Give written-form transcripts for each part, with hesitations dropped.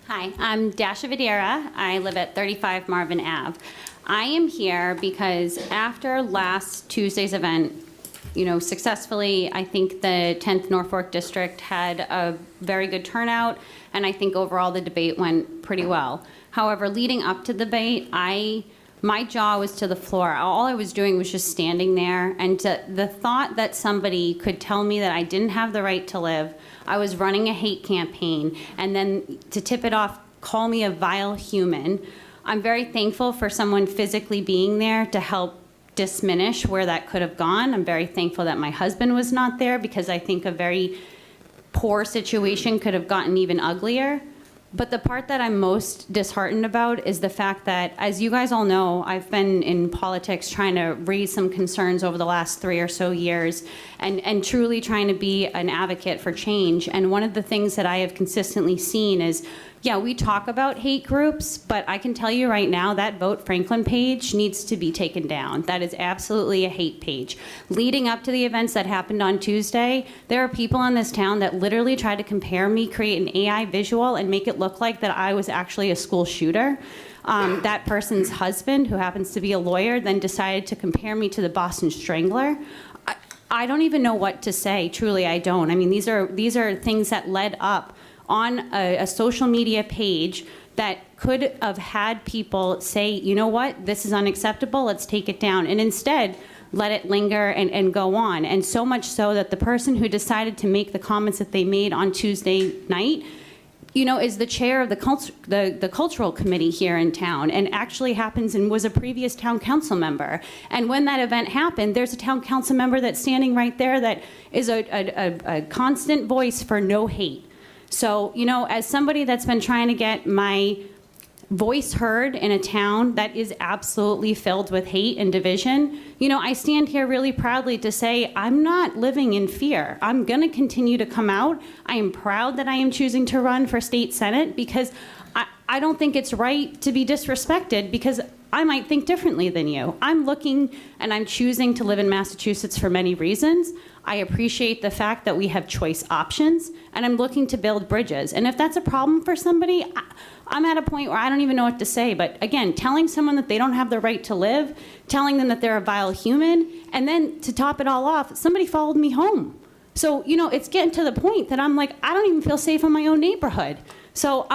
Hi, I'm Dasha Videra. I live at 35 Marvin Ave. I am here because after last Tuesday's event, successfully, I think the 10th Norfolk District had a very good turnout, and I think overall the debate went pretty well. However, leading up to the debate, my jaw was to the floor. All I was doing was just standing there, and the thought that somebody could tell me that I didn't have the right to live, I was running a hate campaign, and then to tip it off, call me a vile human. I'm very thankful for someone physically being there to help diminish where that could have gone. I'm very thankful that my husband was not there because I think a very poor situation could have gotten even uglier. But the part that I'm most disheartened about is the fact that, as you guys all know, I've been in politics trying to raise some concerns over the last 3 or so years and truly trying to be an advocate for change. And one of the things that I have consistently seen is, yeah, we talk about hate groups, but I can tell you right now that Vote Franklin page needs to be taken down. That is absolutely a hate page. Leading up to the events that happened on Tuesday, there are people in this town that literally tried to compare me, create an AI visual, and make it look like that I was actually a school shooter. That person's husband, who happens to be a lawyer, then decided to compare me to the Boston Strangler. I don't even know what to say. Truly, I don't. I mean, these are things that led up on a social media page that could have had people say, you know what, this is unacceptable, let's take it down. And instead, let it linger and go on. And so much so that the person who decided to make the comments that they made on Tuesday night, is the chair of the cultural committee here in town, and actually happens and was a previous town council member. And when that event happened, there's a town council member that's standing right there that is a constant voice for no hate. So, as somebody that's been trying to get my voice heard in a town that is absolutely filled with hate and division, I stand here really proudly to say I'm not living in fear. I'm going to continue to come out. I am proud that I am choosing to run for state senate because I don't think it's right to be disrespected because I might think differently than you. I'm looking and I'm choosing to live in Massachusetts for many reasons. I appreciate the fact that we have choice options, and I'm looking to build bridges. And if that's a problem for somebody, I'm at a point where I don't even know what to say. But again, telling someone that they don't have the right to live, telling them that they're a vile human, and then to top it all off, somebody followed me home. So, it's getting to the point that I'm like, I don't even feel safe in my own neighborhood. So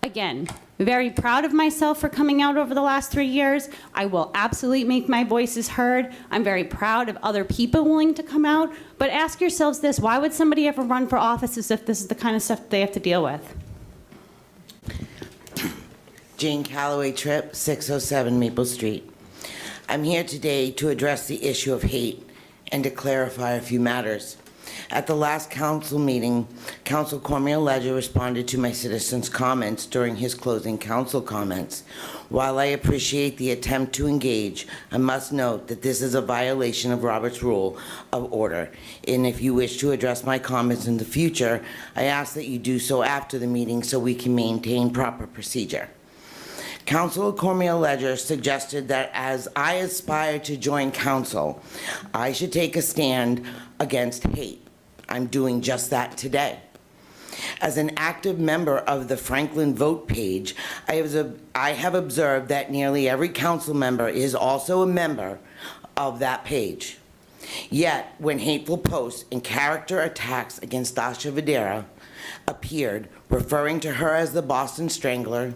again, very proud of myself for coming out over the last 3 years. I will absolutely make my voices heard. I'm very proud of other people willing to come out. But ask yourselves this, why would somebody ever run for office as if this is the kind of stuff they have to deal with? Jane Calloway Tripp, 607 Maple Street. I'm here today to address the issue of hate and to clarify a few matters. At the last council meeting, Council Cormier Ledger responded to my citizens' comments during his closing council comments. While I appreciate the attempt to engage, I must note that this is a violation of Robert's Rule of Order. And if you wish to address my comments in the future, I ask that you do so after the meeting so we can maintain proper procedure. Councilor Cormier Ledger suggested that as I aspire to join council, I should take a stand against hate. I'm doing just that today. As an active member of the Franklin Vote page, I have observed that nearly every council member is also a member of that page. Yet, when hateful posts and character attacks against Dasha Videra appeared, referring to her as the Boston Strangler,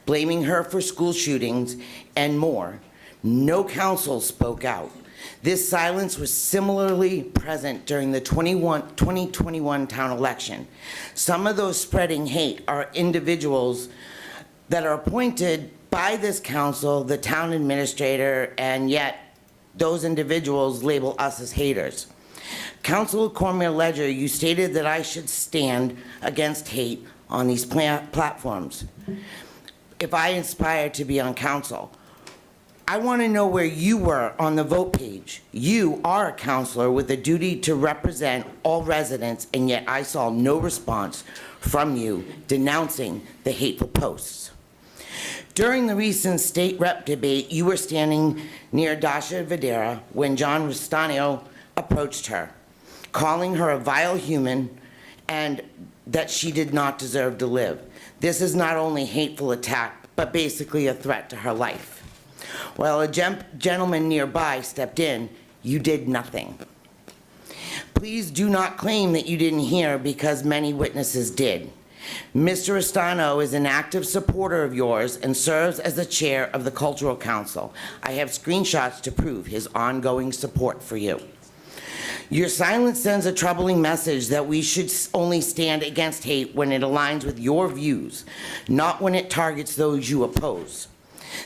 blaming her for school shootings, and more, no council spoke out. This silence was similarly present during the 2021 town election. Some of those spreading hate are individuals that are appointed by this council, the town administrator, and yet those individuals label us as haters. Councilor Cormier Ledger, you stated that I should stand against hate on these platforms if I aspire to be on council. I want to know where you were on the vote page. You are a councilor with a duty to represent all residents, and yet I saw no response from you denouncing the hateful posts. During the recent state rep debate, you were standing near Dasha Videra when John Rustano approached her, calling her a vile human and that she did not deserve to live. This is not only hateful attack, but basically a threat to her life. While a gentleman nearby stepped in, you did nothing. Please do not claim that you didn't hear, because many witnesses did. Mr. Restano is an active supporter of yours and serves as the chair of the Cultural Council. I have screenshots to prove his ongoing support for you. Your silence sends a troubling message that we should only stand against hate when it aligns with your views, not when it targets those you oppose.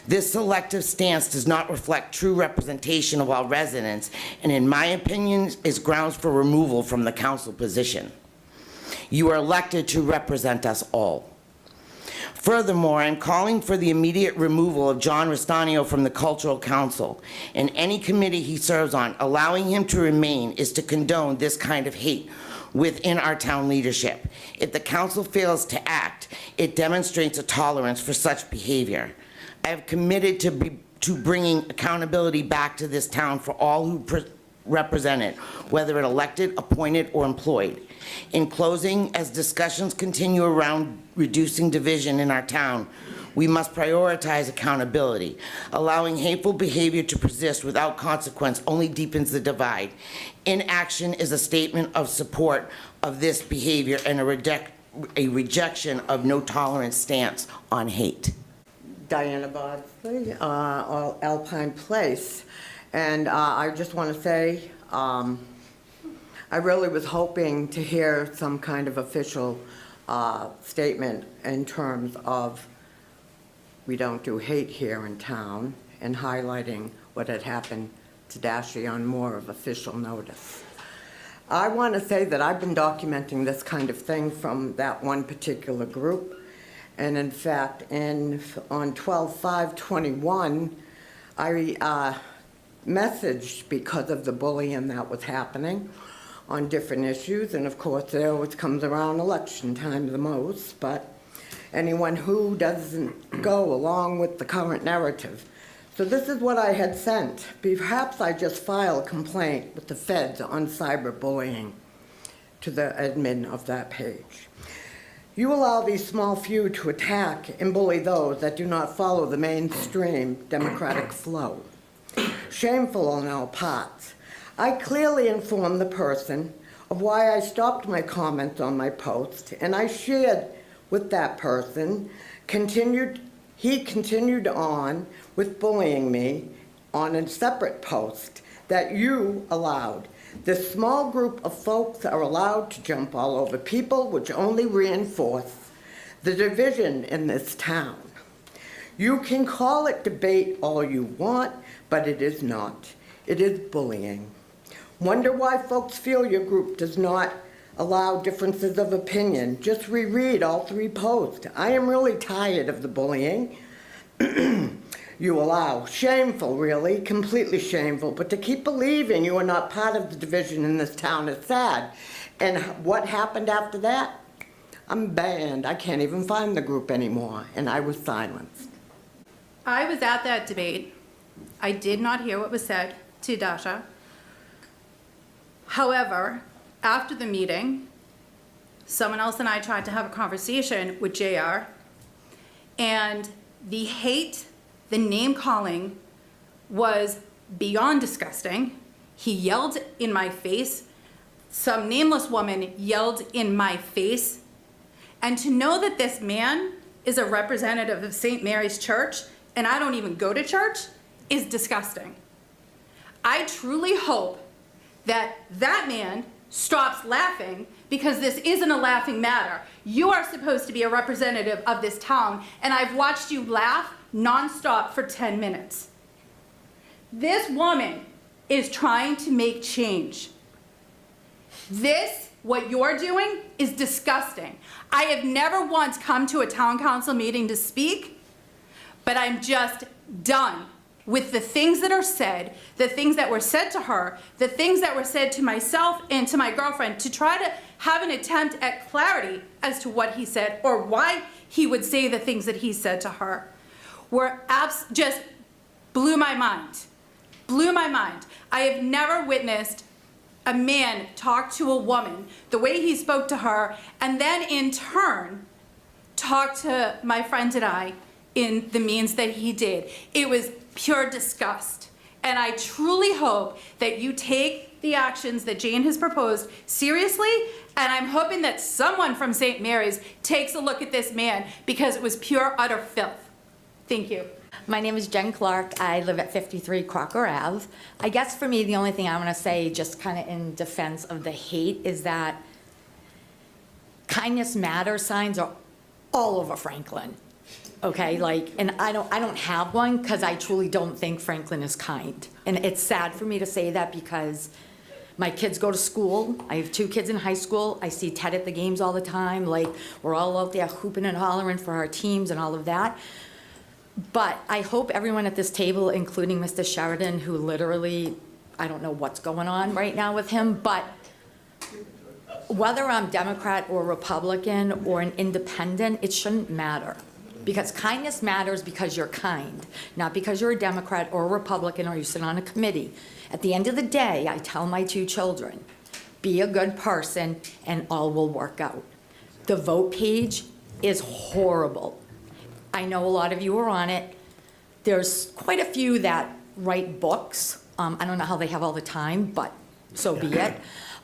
This selective stance does not reflect true representation of all residents, and in my opinion, is grounds for removal from the council position. You are elected to represent us all. Furthermore, I'm calling for the immediate removal of John Restano from the Cultural Council and any committee he serves on. Allowing him to remain is to condone this kind of hate within our town leadership. If the council fails to act, it demonstrates a tolerance for such behavior. I have committed to bringing accountability back to this town for all who represent it, whether elected, appointed, or employed. In closing, as discussions continue around reducing division in our town, we must prioritize accountability. Allowing hateful behavior to persist without consequence only deepens the divide. Inaction is a statement of support of this behavior and a rejection of no tolerance stance on hate. Diana Bodsley, Alpine Place. And I just want to say, I really was hoping to hear some kind of official statement in terms of we don't do hate here in town, and highlighting what had happened to Dashi on more of official notice. I want to say that I've been documenting this kind of thing from that one particular group. And in fact, on 12/5/21, I messaged because of the bullying that was happening on different issues. And of course, it always comes around election time the most. But anyone who doesn't go along with the current narrative. So this is what I had sent. Perhaps I just file a complaint with the feds on cyberbullying to the admin of that page. You allow these small few to attack and bully those that do not follow the mainstream democratic flow. Shameful on all parts. I clearly informed the person of why I stopped my comments on my post, and I shared with that person, he continued on with bullying me on a separate post that you allowed. This small group of folks are allowed to jump all over people, which only reinforce the division in this town. You can call it debate all you want, but it is not. It is bullying. Wonder why folks feel your group does not allow differences of opinion. Just reread all 3 posts. I am really tired of the bullying you allow. Shameful, really, completely shameful. But to keep believing you are not part of the division in this town is sad. And what happened after that? I'm banned. I can't even find the group anymore, and I was silenced. I was at that debate. I did not hear what was said to Dasha. However, after the meeting, someone else and I tried to have a conversation with JR, and the hate, the name calling was beyond disgusting. He yelled in my face. Some nameless woman yelled in my face. And to know that this man is a representative of St. Mary's Church, and I don't even go to church, is disgusting. I truly hope that that man stops laughing, because this isn't a laughing matter. You are supposed to be a representative of this town, and I've watched you laugh nonstop for 10 minutes. This woman is trying to make change. What you're doing is disgusting. I have never once come to a town council meeting to speak, but I'm just done with the things that are said, the things that were said to her, the things that were said to myself and to my girlfriend, to try to have an attempt at clarity as to what he said or why he would say the things that he said to her, just blew my mind. Blew my mind. I have never witnessed a man talk to a woman the way he spoke to her, and then in turn talk to my friend and I in the means that he did. It was pure disgust. And I truly hope that you take the actions that Jane has proposed seriously, and I'm hoping that someone from St. Mary's takes a look at this man, because it was pure, utter filth. Thank you. My name is Jen Clark. I live at 53 Crocker Ave. I guess for me, the only thing I want to say, just kind of in defense of the hate, is that kindness matters signs are all over Franklin. Okay, like, and I don't have one because I truly don't think Franklin is kind. And it's sad for me to say that because my kids go to school. I have 2 kids in high school. I see Ted at the games all the time. Like, we're all out there hooping and hollering for our teams and all of that. But I hope everyone at this table, including Mr. Sheridan, who literally, I don't know what's going on right now with him, but whether I'm Democrat or Republican or an independent, it shouldn't matter. Because kindness matters because you're kind, not because you're a Democrat or a Republican or you sit on a committee. At the end of the day, I tell my 2 children, be a good person and all will work out. The vote page is horrible. I know a lot of you are on it. There's quite a few that write books. I don't know how they have all the time, but so be it.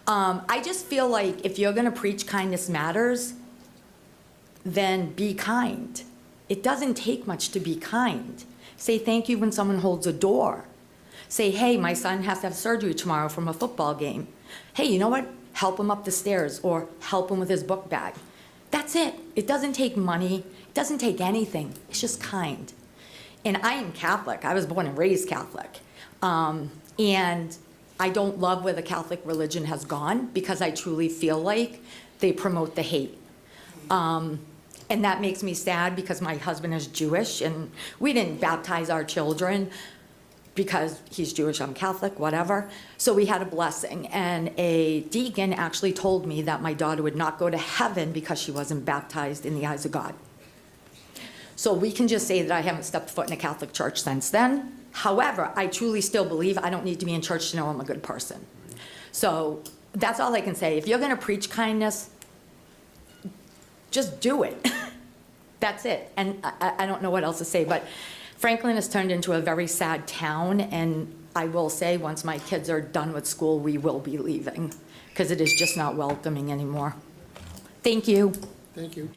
I just feel like if you're gonna preach kindness matters, then be kind. It doesn't take much to be kind. Say thank you when someone holds a door. Say, hey, my son has to have surgery tomorrow from a football game. Hey, you know what? Help him up the stairs or help him with his book bag. That's it. It doesn't take money. It doesn't take anything. It's just kind. And I am Catholic. I was born and raised Catholic. And I don't love where the Catholic religion has gone because I truly feel like they promote the hate. And that makes me sad because my husband is Jewish and we didn't baptize our children because he's Jewish, I'm Catholic, whatever. So we had a blessing, and a deacon actually told me that my daughter would not go to heaven because she wasn't baptized in the eyes of God. So we can just say that I haven't stepped foot in a Catholic church since then. However, I truly still believe I don't need to be in church to know I'm a good person. So that's all I can say. If you're gonna preach kindness, just do it. That's it. And I don't know what else to say, but Franklin has turned into a very sad town, and I will say, once my kids are done with school, we will be leaving, because it is just not welcoming anymore. Thank you. Thank you.